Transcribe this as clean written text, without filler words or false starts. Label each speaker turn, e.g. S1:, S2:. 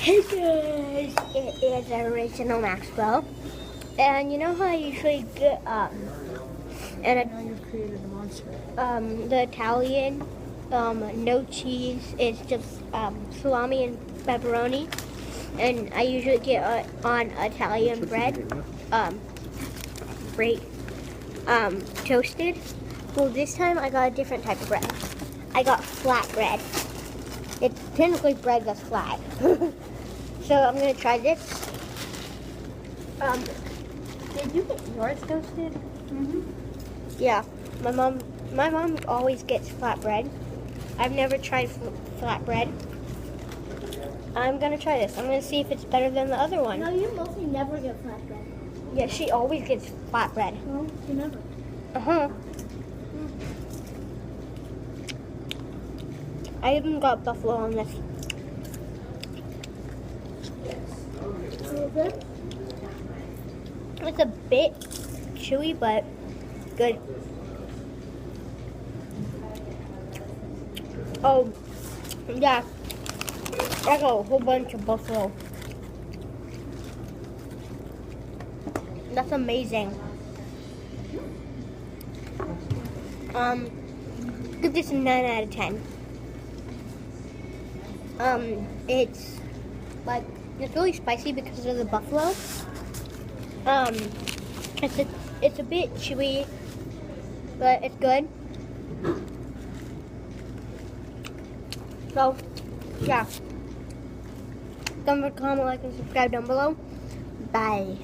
S1: Hey guys, it is original Maxwell, and you know how I usually get and
S2: Now you've created a monster.
S1: the Italian no cheese is just salami and pepperoni, and I usually get on Italian bread, great toasted. Well, this time I got a different type of bread. I got flat bread. It's technically bread that's flat. So I'm gonna try this. Did you get yours toasted?
S2: Mm-hmm.
S1: Yeah, my mom always gets flatbread. I've never tried flatbread. I'm gonna try this. I'm gonna see if it's better than the other one.
S3: No, you mostly never get flatbread.
S1: Yeah, she always gets flatbread.
S3: No, you never.
S1: Uh-huh. I even got buffalo on this.
S3: Is it good?
S1: It's a bit chewy, but good. Oh, yeah. I got a whole bunch of buffalo. That's amazing. Give this a 9 out of 10. It's like, it's really spicy because of the buffalo. It's a bit chewy, but it's good. So, yeah. Don't forget to comment, like, and subscribe down below. Bye.